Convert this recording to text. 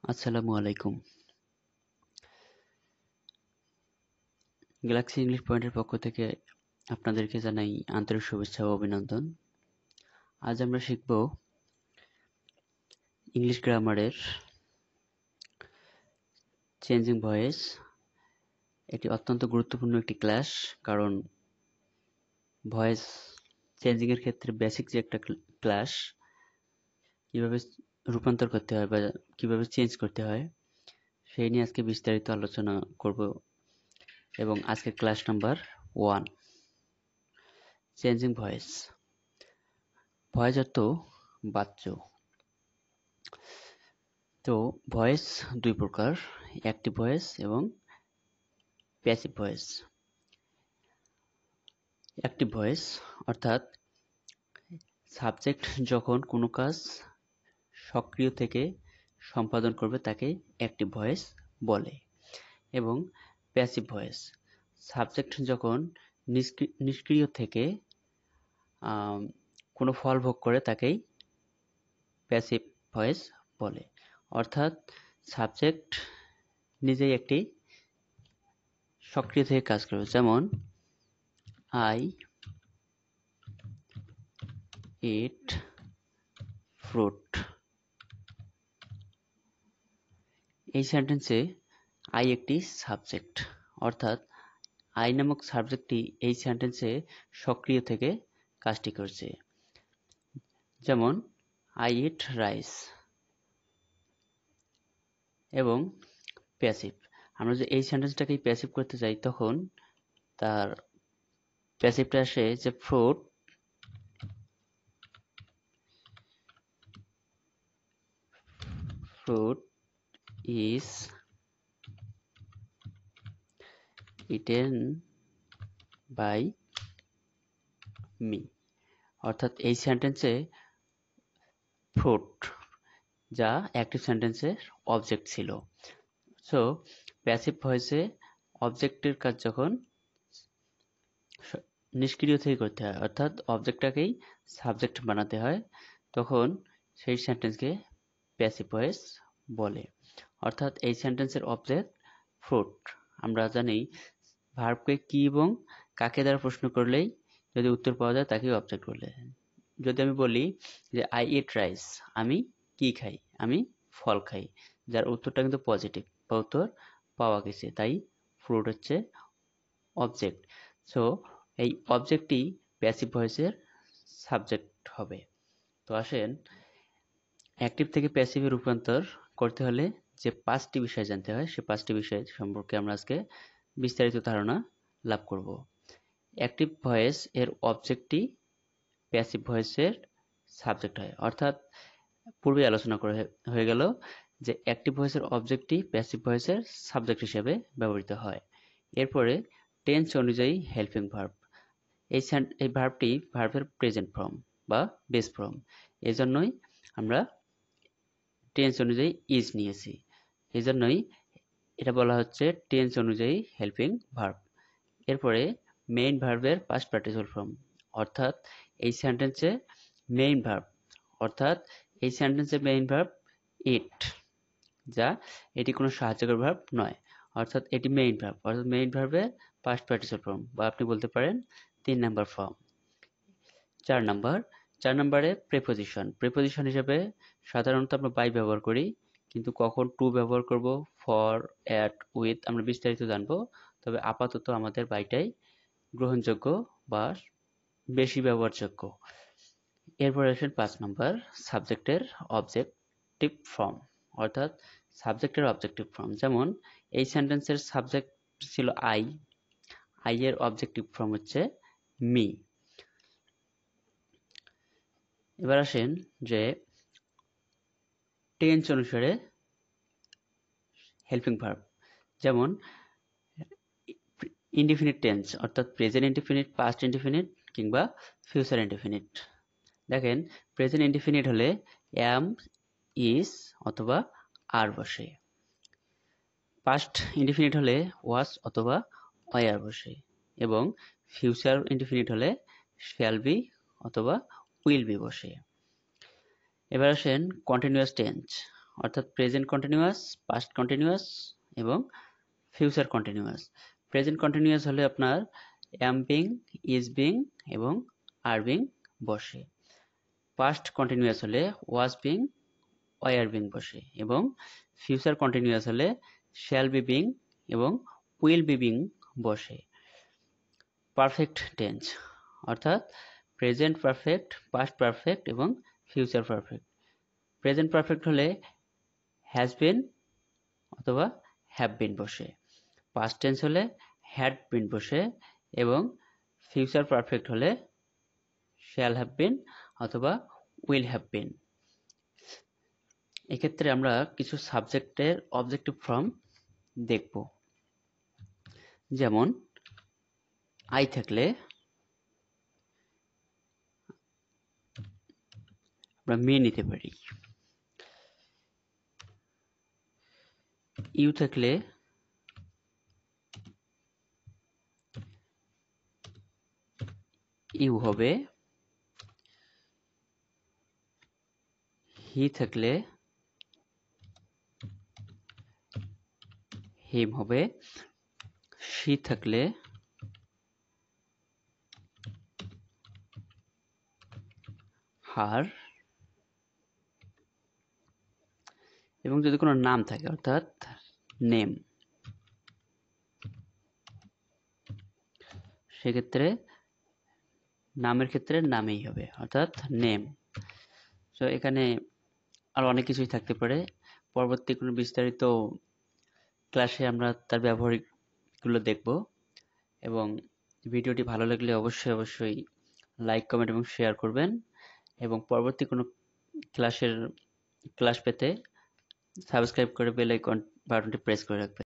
আসসালামু আলাইকুম। Galaxy English পয়েন্টের পক্ষ থেকে আপনাদেরকে জানাই আন্তরিক শুভেচ্ছা ও অভিনন্দন। আজ আমরা শিখব ইংলিশ গ্রামারের চেঞ্জিং ভয়েস। এটি অত্যন্ত গুরুত্বপূর্ণ একটি ক্লাস, কারণ ভয়েস চেঞ্জিং এর ক্ষেত্রে বেসিক যে একটা ক্লাস, কিভাবে রূপান্তর করতে হয় বা কিভাবে চেঞ্জ করতে হয় সেই নিয়ে আজকে বিস্তারিত আলোচনা করব। এবং আজকের class number 1, changing voice. Voice অর্থ বাচ্য। তো ভয়েস দুই প্রকার, অ্যাক্টিভ ভয়েস এবং প্যাসিভ ভয়েস। অ্যাক্টিভ ভয়েস অর্থাৎ সাবজেক্ট যখন কোনো কাজ সক্রিয় থেকে সম্পাদন করবে তাকে অ্যাক্টিভ ভয়েস বলে। এবং প্যাসিভ ভয়েস, সাবজেক্ট যখন নিষ্ক্রিয় থেকে কোনো ফল ভোগ করে তাকেই প্যাসিভ ভয়েস বলে। অর্থাৎ সাবজেক্ট নিজেই একটি সক্রিয় থেকে কাজ করবে, যেমন I eat fruit। এই সেন্টেন্সে I একটি সাবজেক্ট, অর্থাৎ I নামক সাবজেক্টটি এই সেন্টেন্সে সক্রিয় থেকে কাজটি করছে। যেমন I eat rice। এবং প্যাসিভ, আমরা যদি এই সেন্টেন্সটাকেই প্যাসিভ করতে চাই তখন তার প্যাসিভটা আসে যে fruit is eaten by me। অর্থাৎ এই সেন্টেন্সে ফ্রুট, যা অ্যাক্টিভ সেন্টেন্সের অবজেক্ট ছিল। সো প্যাসিভ ভয়েসে অবজেক্টের কাজ যখন নিষ্ক্রিয় থেকে করতে হয়, অর্থাৎ অবজেক্টটাকেই সাবজেক্ট বানাতে হয়, তখন সেই সেন্টেন্সকে প্যাসিভ ভয়েস বলে। অর্থাৎ এই সেন্টেন্সের অবজেক্ট ফ্রুট। আমরা জানি ভার্বকে কি এবং কাকে দ্বারা প্রশ্ন করলেই যদি উত্তর পাওয়া যায় তাকেই অবজেক্ট বলে। যদি আমি বলি যে আই ইট রাইস, আমি কি খাই, আমি ফল খাই, যার উত্তরটা কিন্তু পজিটিভ বা উত্তর পাওয়া গেছে, তাই ফ্রুট হচ্ছে অবজেক্ট। সো এই অবজেক্টই প্যাসিভ ভয়েসের সাবজেক্ট হবে। তো আসেন, অ্যাক্টিভ থেকে প্যাসিভে রূপান্তর করতে হলে যে 5টি বিষয় জানতে হয়, সে 5টি বিষয় সম্পর্কে আমরা আজকে বিস্তারিত ধারণা লাভ করব। অ্যাক্টিভ ভয়েস এর অবজেক্টটি প্যাসিভ ভয়েসের সাবজেক্ট হয়, অর্থাৎ পূর্বে আলোচনা করা হয়ে গেল যে অ্যাক্টিভ ভয়েসের অবজেক্টটি প্যাসিভ ভয়েসের সাবজেক্ট হিসেবে ব্যবহৃত হয়। এরপরে টেন্স অনুযায়ী হেল্পিং ভার্ব, এই ভার্বটি ভার্বের প্রেজেন্ট ফর্ম বা বেস ফর্ম, এজন্যই আমরা টেন্স অনুযায়ী ইজ নিয়েছি। এজন্যই এটা বলা হচ্ছে টেন্স অনুযায়ী হেল্পিং ভার্ব। এরপরে মেইন ভার্বের পাস্ট পার্টিসিপল ফর্ম, অর্থাৎ এই সেন্টেন্সে মেইন ভার্ব, অর্থাৎ এই সেন্টেন্সে মেইন ভার্ব ইট, যা এটি কোনো সাহায্যকারী ভার্ব নয়, অর্থাৎ এটি মেইন ভার্ব, অর্থাৎ মেইন ভার্বের পাস্ট পার্টিসিপল ফর্ম, বা আপনি বলতে পারেন 3 নাম্বার ফর্ম। 4 নম্বরে প্রেপোজিশন হিসেবে সাধারণত আমরা বাই ব্যবহার করি, কিন্তু কখন টু ব্যবহার করব, ফর, অ্যাট, উইথ আমরা বিস্তারিত জানবো। তবে আপাতত আমাদের বাইটাই গ্রহণযোগ্য বা বেশি ব্যবহারযোগ্য। এরপর আসেন 5 নম্বর, সাবজেক্টের অবজেক্টিভ ফর্ম, অর্থাৎ সাবজেক্টের অবজেক্টিভ ফর্ম। যেমন এই সেন্টেন্সের সাবজেক্ট ছিল আই এর অবজেক্টিভ ফর্ম হচ্ছে মি। এবার আসেন যে টেন্স অনুসারে হেল্পিং ভার্ব, যেমন ইনডিফিনিট টেন্স, অর্থাৎ প্রেজেন্ট ইনডিফিনিট, পাস্ট ইনডিফিনিট কিংবা ফিউচার ইনডিফিনিট। দেখেন, প্রেজেন্ট ইনডিফিনিট হলে অ্যাম, ইজ অথবা আর বসে। পাস্ট ইনডিফিনিট হলে ওয়াজ অথবা ওয়ার বসে। এবং ফিউচার ইনডিফিনিট হলে শ্যাল বি অথবা উইল বি বসে। এবার আসেন কন্টিনিউয়াস টেন্স, অর্থাৎ প্রেজেন্ট কন্টিনিউয়াস, পাস্ট কন্টিনিউয়াস এবং ফিউচার কন্টিনিউয়াস। প্রেজেন্ট কন্টিনিউয়াস হলে আপনার am being, is being এবং are being বসে। পাস্ট কন্টিনিউয়াস হলে was being, were being বসে এবং ফিউচার কন্টিনিউয়াস হলে shall be being এবং will be being বসে। পারফেক্ট টেন্স অর্থাৎ প্রেজেন্ট পারফেক্ট, পাস্ট পারফেক্ট এবং ফিউচার পারফেক্ট। প্রেজেন্ট পারফেক্ট হলে হ্যাজ বিন অথবা হ্যাভ বিন বসে, পাস্ট টেন্স হলে হ্যাড বিন বসে এবং ফিউচার পারফেক্ট হলে শ্যাল হ্যাভ বিন অথবা উইল হ্যাভ বিন। এক্ষেত্রে আমরা কিছু সাবজেক্টের অবজেক্টিভ ফর্ম দেখব। যেমন আই থাকলে আমরা মে নিতে পারি, ইউ থাকলে ইউ হবে, হি থাকলে হিম হবে, শি থাকলে হার এবং যদি কোনো নাম থাকে অর্থাৎ নেম, সেক্ষেত্রে নামের ক্ষেত্রে নামেই হবে অর্থাৎ নেম। সো এখানে আর অনেক কিছুই থাকতে পারে, পরবর্তী কোনো বিস্তারিত ক্লাসে আমরা তার ব্যবহারিকগুলো দেখব। এবং ভিডিওটি ভালো লাগলে অবশ্যই লাইক, কমেন্ট এবং শেয়ার করবেন এবং পরবর্তী কোনো ক্লাস পেতে সাবস্ক্রাইব করে বেল আইকন বাটনটি প্রেস করে রাখবেন।